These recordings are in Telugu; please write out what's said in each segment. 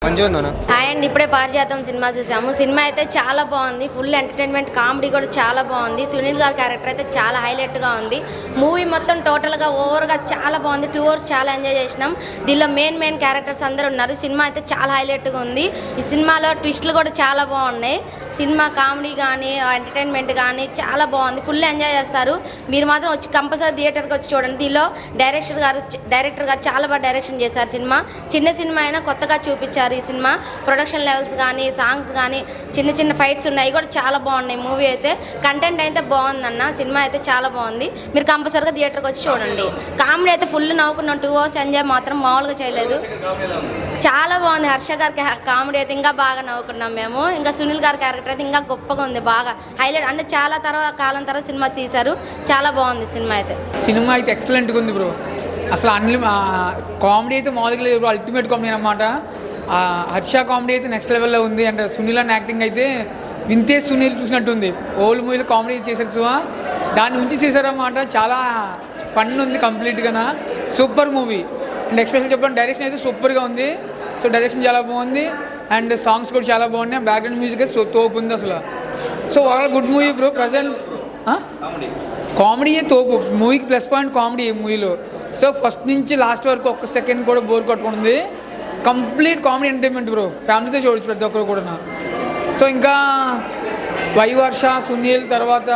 హాయ్ అండి, ఇప్పుడే పారిజాతం సినిమా చూసాము. సినిమా అయితే చాలా బాగుంది. ఫుల్ ఎంటర్టైన్మెంట్, కామెడీ కూడా చాలా బాగుంది. సునీల్ గారి క్యారెక్టర్ అయితే చాలా హైలైట్గా ఉంది. మూవీ మొత్తం టోటల్గా ఓవర్గా చాలా బాగుంది. 2 hours చాలా ఎంజాయ్ చేసినాం. దీనిలో మెయిన్ క్యారెక్టర్స్ అందరూ ఉన్నారు. సినిమా అయితే చాలా హైలైట్గా ఉంది. ఈ సినిమాలో ట్విస్టులు కూడా చాలా బాగున్నాయి. సినిమా కామెడీ కానీ ఎంటర్టైన్మెంట్ కానీ చాలా బాగుంది. ఫుల్ ఎంజాయ్ చేస్తారు. మీరు మాత్రం వచ్చి కంపల్సరీ థియేటర్కి వచ్చి చూడండి. దీనిలో డైరెక్టర్ గారు చాలా బాగా డైరెక్షన్ చేశారు. చిన్న సినిమా అయినా కొత్తగా చూపించారు. ఈ సినిమా ప్రొడక్షన్ లెవెల్స్ కానీ సాంగ్స్ కానీ చిన్న ఫైట్స్ ఉన్నాయి కూడా చాలా బాగున్నాయి. మూవీ అయితే కంటెంట్ అయితే బాగుందన్న. సినిమా అయితే చాలా బాగుంది. మీరు కంపల్సరీగా థియేటర్కి వచ్చి చూడండి. కామెడీ అయితే ఫుల్ నవ్వుకున్నాం. 2 hours ఎంజాయ్ మాత్రం మామూలుగా చేయలేదు. చాలా బాగుంది. హర్ష గారి కామెడీ అయితే ఇంకా బాగా నవ్వుకున్నాం మేము. ఇంకా సునీల్ గారి క్యారెక్టర్ అయితే ఇంకా గొప్పగా ఉంది. బాగా హైలైట్ అంటే చాలా కాలం తర్వాత సినిమా తీశారు. చాలా బాగుంది సినిమా అయితే ఎక్సలెంట్గా ఉంది బ్రో. అసలు కామెడీ అయితే మామూలుగా లేదు బ్రో. అల్టిమేట్ కామెడీ అన్నమాట. హర్ష కామెడీ అయితే నెక్స్ట్ లెవెల్లో ఉంది. అండ్ సునీల్ అన్న యాక్టింగ్ అయితే వింతే సునీల్ చూసినట్టుంది. ఓల్డ్ మూవీలో కామెడీ చేశారు సో దాన్ని ఉంచి చేశారన్నమాట. చాలా ఫన్ ఉంది కంప్లీట్గా. Super movie. అండ్ ఎక్స్పెషల్ చెప్పాను, డైరెక్షన్ అయితే సూపర్గా ఉంది. సో డైరెక్షన్ చాలా బాగుంది. అండ్ సాంగ్స్ కూడా చాలా బాగున్నాయి. బ్యాక్గ్రౌండ్ మ్యూజిక్ అయితే తోపు ఉంది అసలు. So overall good movie bro. Present comedy తోపు మూవీకి ప్లస్ పాయింట్ కామెడీ ఈ మూవీలో. సో ఫస్ట్ నుంచి లాస్ట్ వరకు ఒక్క సెకండ్ కూడా బోర్ కొట్టుకుంది. Complete comedy entertainment bro. ఫ్యామిలీతో చూడొచ్చు ప్రతి ఒక్కరు కూడా. సో ఇంకా వైవర్ష, సునీల్ తర్వాత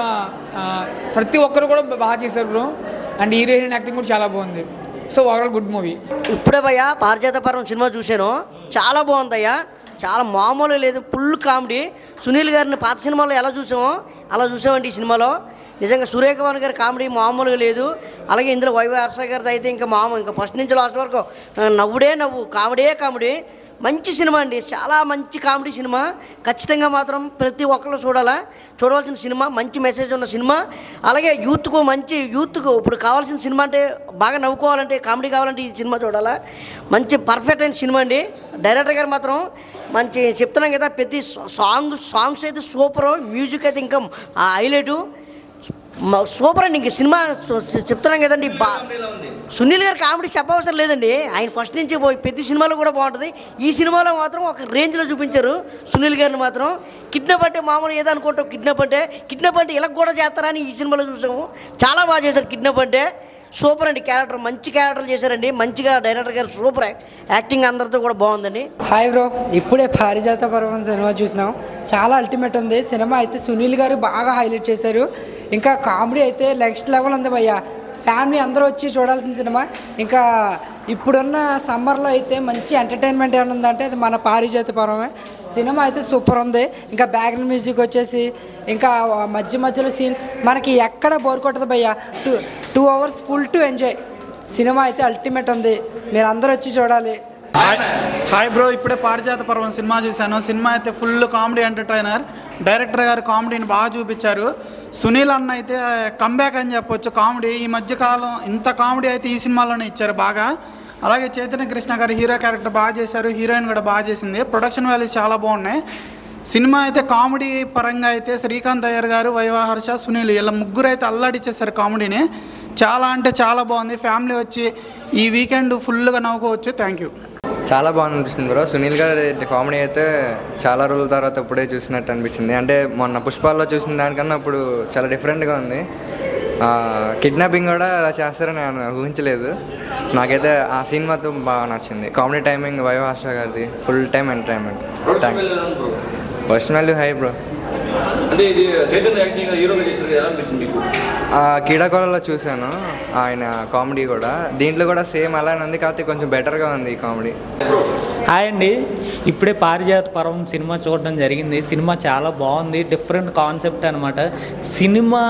ప్రతి ఒక్కరు కూడా బాగా చేశారు బ్రో. అండ్ హీరోయిన్ యాక్టింగ్ కూడా చాలా బాగుంది. So overall good movie. ఇప్పుడే భయ్యా పారిజాత పర్వం సినిమా చూశాను. చాలా బాగుందయ్యా. చాలా మామూలు లేదు. Full comedy. సునీల్ గారిని పాత సినిమాలో ఎలా చూసామో అలా చూసామండి ఈ సినిమాలో. నిజంగా సూర్యకుమార్ గారి కామెడీ మామూలుగా లేదు. అలాగే ఇందులో హర్ష గారిది అయితే ఇంకా ఫస్ట్ నుంచి లాస్ట్ వరకు నవ్వుడే నవ్వు, కామెడీ. మంచి సినిమా అండి. చాలా మంచి కామెడీ సినిమా. ఖచ్చితంగా మాత్రం ప్రతి ఒక్కరు చూడవలసిన సినిమా. మంచి మెసేజ్ ఉన్న సినిమా. అలాగే యూత్కు ఇప్పుడు కావాల్సిన సినిమా అంటే బాగా నవ్వుకోవాలంటే, కామెడీ కావాలంటే ఈ సినిమా చూడాలా. మంచి పర్ఫెక్ట్ అయిన సినిమా అండి. డైరెక్టర్ గారు మాత్రం మంచి చెప్తున్నాం కదా, ప్రతి సాంగ్స్ అయితే సూపర్. మ్యూజిక్ అయితే ఇంకా హైలైటు సూపర్ అండి. ఇంక సినిమా చెప్తున్నాం కదండి. సునీల్ గారు కామెడీ చెప్పవసరం లేదండి. ఆయన ఫస్ట్ నుంచి ప్రతి సినిమాలో కూడా బాగుంటుంది. ఈ సినిమాలో మాత్రం ఒక రేంజ్లో చూపించారు సునీల్ గారిని మాత్రం. కిడ్నాప్ అంటే మామూలు ఏదో అనుకుంటాం. కిడ్నాప్ అంటే ఇలా కూడా చేస్తారని ఈ సినిమాలో చూసాము. చాలా బాగా చేశారు. కిడ్నాప్ అంటే సూపర్ అండి. మంచి క్యారెక్టర్లు చేశారండి. మంచిగా డైరెక్టర్ గారు సూపర్ యాక్టింగ్ అందరితో కూడా బాగుందండి. హాయ్ బ్రో, ఇప్పుడే పారిజాత పర్వం సినిమా చూసినాం. చాలా అల్టిమేట్ ఉంది సినిమా అయితే. సునీల్ గారు బాగా హైలైట్ చేశారు. ఇంకా కామెడీ అయితే నెక్స్ట్ లెవెల్ ఉంది భయ్య. ఫ్యామిలీ అందరూ వచ్చి చూడాల్సిన సినిమా. ఇంకా ఇప్పుడున్న సమ్మర్లో అయితే మంచి ఎంటర్టైన్మెంట్ ఏమైనా ఉందంటే అది మన పారిజాత పర్వమే. సినిమా అయితే సూపర్ ఉంది. ఇంకా బ్యాక్గ్రౌండ్ మ్యూజిక్ వచ్చేసి ఇంకా మధ్యలో సీన్ మనకి ఎక్కడ బోర్ కొట్టదు భయ్య. 2 hours full to enjoy. Cinema అయితే అల్టిమేట్ ఉంది. మీరు అందరూ వచ్చి చూడాలి. హాయ్ బ్రో, ఇప్పుడే పారిజాత పర్వం సినిమా చూశాను. సినిమా అయితే ఫుల్ కామెడీ ఎంటర్టైనర్. డైరెక్టర్ గారు కామెడీని బాగా చూపించారు. సునీల్ అన్న అయితే కంబ్యాక్ అని చెప్పొచ్చు. కామెడీ ఈ మధ్యకాలం ఇంత కామెడీ అయితే ఈ సినిమాలోనే ఇచ్చారు బాగా. అలాగే చైతన్య కృష్ణ గారు హీరో క్యారెక్టర్ బాగా చేశారు. హీరోయిన్ కూడా బాగా చేసింది. ప్రొడక్షన్ వాల్యూస్ చాలా బాగున్నాయి. సినిమా అయితే కామెడీ పరంగా అయితే శ్రీకాంత్ అయ్యర్ గారు, హర్ష, సునీల్ ఇలా ముగ్గురు అయితే అల్లాడిచ్చేసారు కామెడీని. చాలా అంటే చాలా బాగుంది. ఫ్యామిలీ వచ్చి ఈ వీకెండ్ ఫుల్గా నవ్వుకోవచ్చు. Thank you. చాలా బాగా అనిపిస్తుంది బ్రో. సునీల్ గారి కామెడీ అయితే చాలా రోజుల తర్వాత ఇప్పుడే చూసినట్టు అనిపించింది. అంటే మొన్న పుష్పాల్లో చూసిన దానికన్నా ఇప్పుడు చాలా డిఫరెంట్గా ఉంది. కిడ్నాపింగ్ కూడా అలా చేస్తారని నేను ఊహించలేదు. నాకైతే ఆ సీన్ మాత్రం బాగా నచ్చింది. కామెడీ టైమింగ్ హర్ష గారిది full time entertainment. Thank you. Personally hi bro. కీడాకోలలో చూశాను ఆయన కామెడీ కూడా. దీంట్లో కూడా సేమ్ అలానే ఉంది, కాకపోతే కొంచెం బెటర్గా ఉంది ఈ కామెడీ. హాయ్ అండి, ఇప్పుడే పారిజాత పర్వం సినిమా చూడడం జరిగింది. సినిమా చాలా బాగుంది. డిఫరెంట్ కాన్సెప్ట్ అనమాట. సినిమా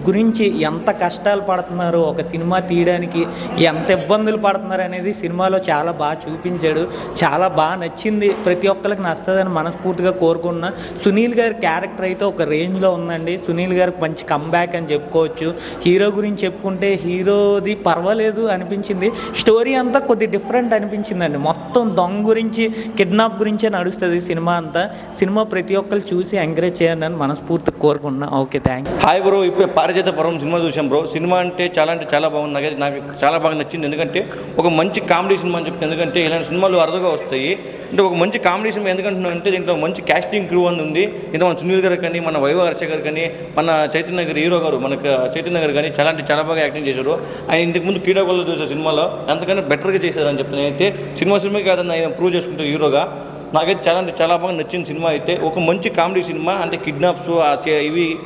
గురించి ఎంత కష్టాలు పడుతున్నారు, ఒక సినిమా తీయడానికి ఎంత ఇబ్బందులు పడుతున్నారు అనేది సినిమాలో చాలా బాగా చూపించాడు. చాలా బాగా నచ్చింది. ప్రతి ఒక్కరికి నచ్చుతుందని మనస్ఫూర్తిగా కోరుకున్నా. సునీల్ గారి క్యారెక్టర్ అయితే ఒక రేంజ్లో ఉందండి. సునీల్ గారికి మంచి కంబ్యాక్ అని చెప్పుకోవచ్చు. హీరో గురించి చెప్పుకుంటే హీరోది పర్వాలేదు అనిపించింది. స్టోరీ అంతా కొద్ది డిఫరెంట్ అనిపించిందండి. మొత్తం దొంగ గురించి, కిడ్నాప్ గురించే నడుస్తుంది సినిమా అంతా. సినిమా ప్రతి ఒక్కరు చూసి ఎంకరేజ్ చేయండి అని మనస్ఫూర్తిగా కోరుకున్నా. Okay, thank you. Hi bro, ఇప్పుడు పారిజాత పర్వం సినిమా చూసాం బ్రో. సినిమా అంటే చాలా బాగుంది. నాకు చాలా బాగా నచ్చింది. ఎందుకంటే ఒక మంచి కామెడీ సినిమా అని చెప్తాను. ఎందుకంటే ఇలాంటి సినిమాలు అరుదుగా వస్తాయి. అంటే ఒక మంచి కామెడీ సినిమా ఎందుకంటున్నానంటే దీంట్లో మంచి క్యాస్టింగ్ క్రూ అని ఉంది. ఇంత మన సునీల్ గారు కానీ, మన వైభవ్ హర్ష గారు కానీ, మన చైతన్య గారు హీరో గారు, మనకు చైతన్య గారు కానీ చాలా బాగా యాక్టింగ్ చేశారు. ఆయన ఇంతకు ముందు కీడాగోల్లో చూసే సినిమాలో అంతకన్నా బెటర్గా చేశారని చెప్తాను. అయితే సినిమా కాదని ఆయన ప్రూవ్ చేసుకుంటారు హీరోగా. నాకైతే చాలా బాగా నచ్చింది సినిమా. అయితే ఒక మంచి కామెడీ సినిమా. అంటే కిడ్నాప్స్ ఇవి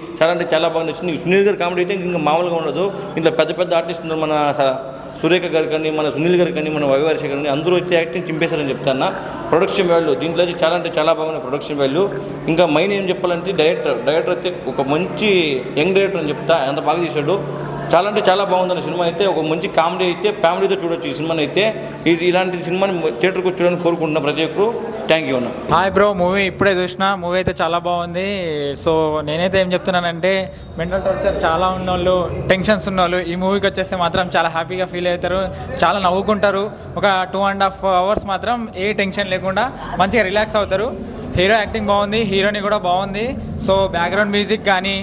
చాలా బాగా నచ్చింది. సునీల్ గారి కామెడీ అయితే ఇంకా మామూలుగా ఉండదు. ఇంట్లో పెద్ద ఆర్టిస్ట్ ఉన్నారు. మన సురేఖ గారు కానీ, మన సునీల్ గారు కానీ, మన వైవర్ష గారు కానీ అందరూ అయితే యాక్టింగ్ చింపేశారని చెప్తాను. ప్రొడక్షన్ వాల్యూ దీంట్లో అయితే చాలా బాగుంది ప్రొడక్షన్ వాల్యూ. ఇంకా మెయిన్ ఏం చెప్పాలంటే డైరెక్టర్ అయితే ఒక మంచి యంగ్ డైరెక్టర్ అని చెప్తా. ఎంత బాగా తీశాడు. చాలా బాగుంది సినిమా. అయితే ఒక మంచి కామెడీ అయితే ఫ్యామిలీతో చూడొచ్చు ఈ సినిమాని. అయితే ఇలాంటి సినిమాని థియేటర్కి వచ్చి చూడాలని కోరుకుంటున్నా ప్రతి ఒక్కరు. థ్యాంక్ యూ అన్న. హాయ్ బ్రో, మూవీ ఇప్పుడే చూసిన. మూవీ అయితే చాలా బాగుంది. సో నేనైతే ఏం చెప్తున్నానంటే మెంటల్ టార్చర్ చాలా ఉన్నోళ్ళు, టెన్షన్స్ ఉన్నోళ్ళు ఈ మూవీకి వచ్చేస్తే మాత్రం చాలా హ్యాపీగా ఫీల్ అవుతారు, చాలా నవ్వుకుంటారు. ఒక 2.5 hours మాత్రం ఏ టెన్షన్ లేకుండా మంచిగా రిలాక్స్ అవుతారు. హీరో యాక్టింగ్ బాగుంది, హీరోని కూడా బాగుంది. సో బ్యాక్గ్రౌండ్ మ్యూజిక్ కానీ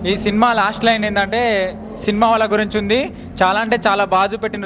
ఈ సినిమా లాస్ట్ లైన్ ఏంటంటే సినిమా వాళ్ళ గురించి ఉంది. చాలా బాగా చూపెట్టిన